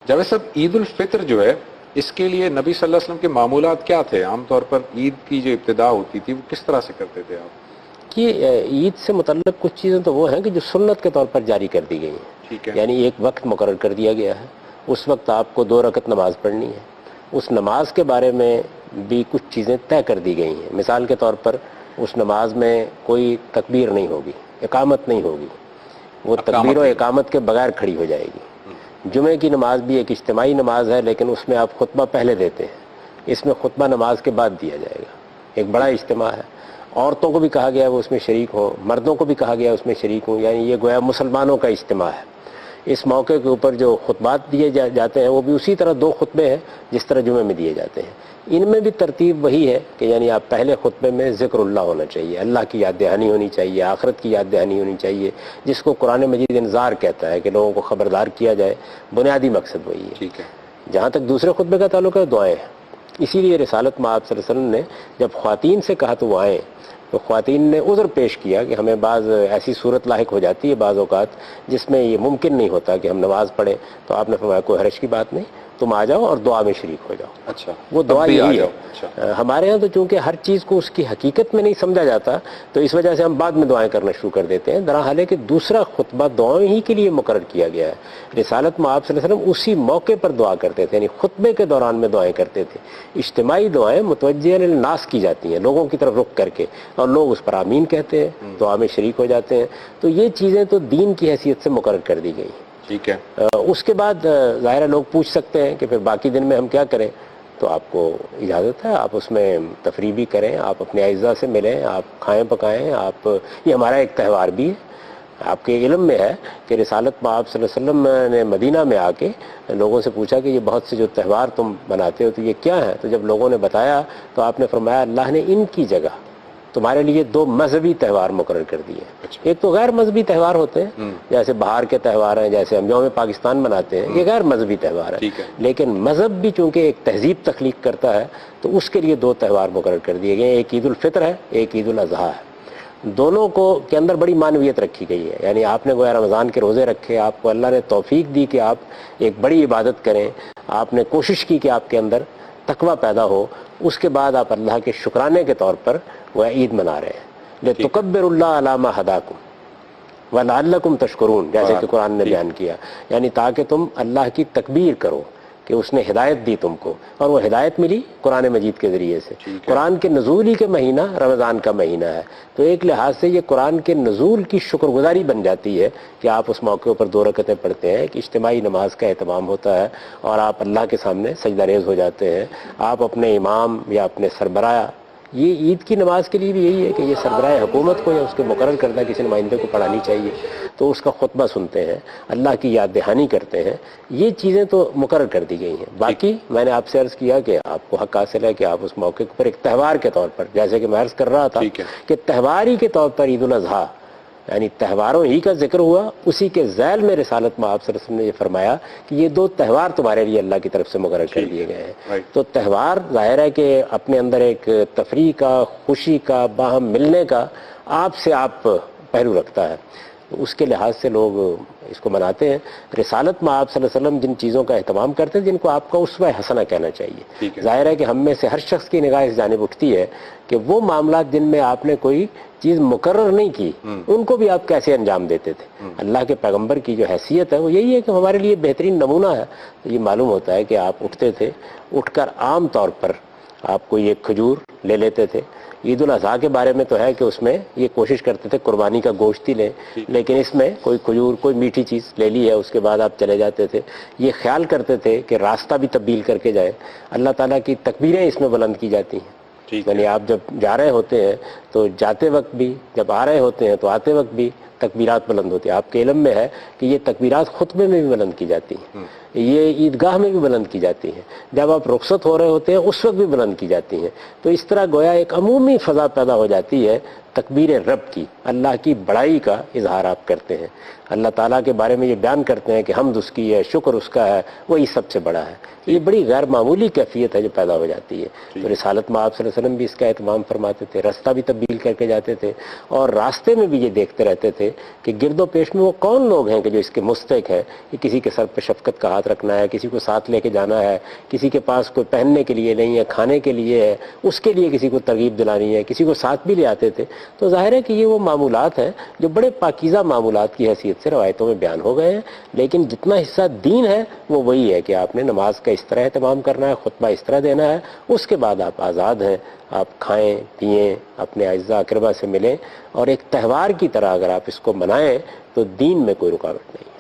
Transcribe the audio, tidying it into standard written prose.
جاوید صاحب، عید الفطر جو ہے اس کے لیے نبی صلی اللہ علیہ وسلم کے معمولات کیا تھے؟ عام طور پر عید کی جو ابتدا ہوتی تھی وہ کس طرح سے کرتے تھے آپ؟ کہ عید سے متعلق کچھ چیزیں تو وہ ہیں کہ جو سنت کے طور پر جاری کر دی گئی ہیں. ٹھیک ہے. یعنی ایک وقت مقرر کر دیا گیا ہے، اس وقت آپ کو 2 رکعت نماز پڑھنی ہے. اس نماز کے بارے میں بھی کچھ چیزیں طے کر دی گئی ہیں. مثال کے طور پر اس نماز میں کوئی تکبیر نہیں ہوگی، اقامت نہیں ہوگی، وہ تکبیر و اقامت کے بغیر کھڑی ہو جائے گی. جمعے کی نماز بھی ایک اجتماعی نماز ہے، لیکن اس میں آپ خطبہ پہلے دیتے ہیں، اس میں خطبہ نماز کے بعد دیا جائے گا. ایک بڑا اجتماع ہے. عورتوں کو بھی کہا گیا وہ اس میں شریک ہوں، مردوں کو بھی کہا گیا اس میں شریک ہوں. یعنی یہ گویا مسلمانوں کا اجتماع ہے. اس موقع کے اوپر جو خطبات دیے جاتے ہیں وہ بھی اسی طرح 2 خطبے ہیں جس طرح جمعے میں دیے جاتے ہیں. ان میں بھی ترتیب وہی ہے کہ یعنی آپ پہلے خطبے میں ذکر اللہ ہونا چاہیے، اللہ کی یاد دہانی ہونی چاہیے، آخرت کی یاد دہانی ہونی چاہیے، جس کو قرآن مجید انذار کہتا ہے کہ لوگوں کو خبردار کیا جائے. بنیادی مقصد وہی ہے. ٹھیک ہے. جہاں تک دوسرے خطبے کا تعلق ہے، دعائیں ہیں. اسی لیے رسالت میں آپ صلی اللہ علیہ وسلم نے جب خواتین سے کہا تو وہ آئیں، تو خواتین نے عذر پیش کیا کہ ہمیں بعض ایسی صورت لاحق ہو جاتی ہے بعض اوقات جس میں یہ ممکن نہیں ہوتا کہ ہم نماز پڑھیں. تو آپ نے فرمایا کوئی حرج کی بات نہیں، تم آ جاؤ اور دعا میں شریک ہو جاؤ. اچھا، وہ دعا یہی ہے. اچھا. ہمارے ہاں تو چونکہ ہر چیز کو اس کی حقیقت میں نہیں سمجھا جاتا تو اس وجہ سے ہم بعد میں دعائیں کرنا شروع کر دیتے ہیں. درحال ہے کہ دوسرا خطبہ دعائیں ہی کے لیے مقرر کیا گیا ہے. رسالت میں آپ صلی اللہ علیہ وسلم اسی موقع پر دعا کرتے تھے، یعنی خطبے کے دوران میں دعائیں کرتے تھے. اجتماعی دعائیں متوجہ للناس کی جاتی ہیں، لوگوں کی طرف رخ کر کے، اور لوگ اس پر آمین کہتے ہیں، دعا میں شریک ہو جاتے ہیں. تو یہ چیزیں تو دین کی حیثیت سے مقرر کر دی گئی. ٹھیک ہے. اس کے بعد ظاہر ہے لوگ پوچھ سکتے ہیں کہ پھر باقی دن میں ہم کیا کریں. تو آپ کو اجازت ہے، آپ اس میں تفریح بھی کریں، آپ اپنے اعزاء سے ملیں، آپ کھائیں پکائیں. آپ یہ ہمارا ایک تہوار بھی ہے. آپ کے علم میں ہے کہ رسالت میں آپ صلی اللہ علیہ وسلم نے مدینہ میں آ کے لوگوں سے پوچھا کہ یہ بہت سے جو تہوار تم مناتے ہو تو یہ کیا ہیں. تو جب لوگوں نے بتایا تو آپ نے فرمایا اللہ نے ان کی جگہ تمہارے لیے 2 مذہبی تہوار مقرر کر دیے. ایک تو غیر مذہبی تہوار ہوتے ہیں، جیسے بہار کے تہوار ہیں، جیسے ہم یوم پاکستان مناتے ہیں، یہ غیر مذہبی تہوار ہے. لیکن مذہب بھی چونکہ ایک تہذیب تخلیق کرتا ہے تو اس کے لیے 2 تہوار مقرر کر دیے گئے ہیں. ایک عید الفطر ہے، ایک عید الاضحیٰ ہے. دونوں کو کے اندر بڑی معنویت رکھی گئی ہے. یعنی آپ نے گویا رمضان کے روزے رکھے، آپ کو اللہ نے توفیق دی کہ آپ ایک بڑی عبادت کریں، آپ نے کوشش کی کہ آپ کے اندر تقوی پیدا ہو. اس کے بعد آپ اللہ کے شکرانے کے طور پر وہ عید منا رہے ہیں. لِتُكَبِّرُوا اللَّهَ عَلَىٰ مَا هَدَاكُمْ وَلَعَلَّكُمْ تَشْكُرُونَ، جیسے کہ قرآن نے بیان کیا. یعنی تاکہ تم اللہ کی تکبیر کرو کہ اس نے ہدایت دی تم کو، اور وہ ہدایت ملی قرآن مجید کے ذریعے سے. قرآن کے نزول ہی کے مہینہ رمضان کا مہینہ ہے، تو ایک لحاظ سے یہ قرآن کے نزول کی شکر گزاری بن جاتی ہے کہ آپ اس موقع پر 2 رکعتیں پڑھتے ہیں، کہ اجتماعی نماز کا اہتمام ہوتا ہے اور آپ اللہ کے سامنے سجدہ ریز ہو جاتے ہیں. آپ اپنے امام یا اپنے سربراہ، یہ عید کی نماز کے لیے بھی یہی ہے کہ یہ سربراہ حکومت کو یا اس کے مقرر کردہ کسی نمائندے کو پڑھانی چاہیے، تو اس کا خطبہ سنتے ہیں، اللہ کی یاد دہانی کرتے ہیں. یہ چیزیں تو مقرر کر دی گئی ہیں. باقی میں نے آپ سے عرض کیا کہ آپ کو حق حاصل ہے کہ آپ اس موقع پر ایک تہوار کے طور پر، جیسے کہ میں عرض کر رہا تھا کہ تہواری کے طور پر عید الاضحیٰ، یعنی تہواروں ہی کا ذکر ہوا، اسی کے ذیل میں رسالت میں آپ صلی اللہ علیہ وسلم نے یہ فرمایا کہ یہ 2 تہوار تمہارے لیے اللہ کی طرف سے مقرر کر دیے گئے ہیں. تو تہوار ظاہر ہے کہ اپنے اندر ایک تفریح کا، خوشی کا، باہم ملنے کا آپ سے آپ پہلو رکھتا ہے. اس کے لحاظ سے لوگ اس کو مناتے ہیں. رسالت میں آپ صلی اللہ علیہ وسلم جن چیزوں کا اہتمام کرتے ہیں جن کو آپ کا اسوہ حسنہ کہنا چاہیے. ظاہر ہے کہ ہم میں سے ہر شخص کی نگاہ اس جانب اٹھتی ہے کہ وہ معاملات جن میں آپ نے کوئی چیز مقرر نہیں کی ان کو بھی آپ کیسے انجام دیتے تھے. اللہ کے پیغمبر کی جو حیثیت ہے وہ یہی ہے کہ ہمارے لیے بہترین نمونہ ہے. تو یہ معلوم ہوتا ہے کہ آپ اٹھتے تھے، اٹھ کر عام طور پر آپ کوئی ایک کھجور لے لیتے تھے. عید الاضحیٰ کے بارے میں تو ہے کہ اس میں یہ کوشش کرتے تھے قربانی کا گوشت ہی لیں، لیکن اس میں کوئی کھجور، کوئی میٹھی چیز لے لی ہے، اس کے بعد آپ چلے جاتے تھے. یہ خیال کرتے تھے کہ راستہ بھی تبدیل کر کے جائیں. اللہ تعالیٰ کی تکبیریں اس میں بلند کی جاتی ہیں. یعنی آپ جب جا رہے ہوتے ہیں تو جاتے وقت بھی، جب آ رہے ہوتے ہیں تو آتے وقت بھی تکبیرات بلند ہوتی ہیں. آپ کے علم میں ہے کہ یہ تکبیرات خطبے میں بھی بلند کی جاتی ہیں، یہ عیدگاہ میں بھی بلند کی جاتی ہیں، جب آپ رخصت ہو رہے ہوتے ہیں اس وقت بھی بلند کی جاتی ہیں. تو اس طرح گویا ایک عمومی فضا پیدا ہو جاتی ہے تکبیر رب کی. اللہ کی بڑائی کا اظہار آپ کرتے ہیں، اللہ تعالیٰ کے بارے میں یہ بیان کرتے ہیں کہ حمد اس کی ہے، شکر اس کا ہے، وہی سب سے بڑا ہے. یہ بڑی غیر معمولی کیفیت ہے جو پیدا ہو جاتی ہے. تو رسالت میں آپ صلی اللہ علیہ وسلم بھی اس کا اہتمام فرماتے تھے، راستہ بھی تبدیل کر کے جاتے تھے، اور راستے میں بھی یہ دیکھتے رہتے تھے کہ گرد و پیش میں وہ کون لوگ ہیں کہ جو اس کے مستحق ہیں کہ کسی کے سر پہ شفقت کا ہاتھ ساتھ رکھنا ہے، کسی کو ساتھ لے کے جانا ہے، کسی کے پاس کوئی پہننے کے لیے نہیں ہے، کھانے کے لیے ہے، اس کے لیے کسی کو ترغیب دلانی ہے، کسی کو ساتھ بھی لے آتے تھے. تو ظاہر ہے کہ یہ وہ معمولات ہیں جو بڑے پاکیزہ معمولات کی حیثیت سے روایتوں میں بیان ہو گئے ہیں. لیکن جتنا حصہ دین ہے وہ وہی ہے کہ آپ نے نماز کا اس طرح اہتمام کرنا ہے، خطبہ اس طرح دینا ہے، اس کے بعد آپ آزاد ہیں، آپ کھائیں پئیں، اپنے اعزاء اقربا سے ملیں، اور ایک تہوار کی طرح اگر آپ اس کو منائیں تو دین میں کوئی رکاوٹ نہیں.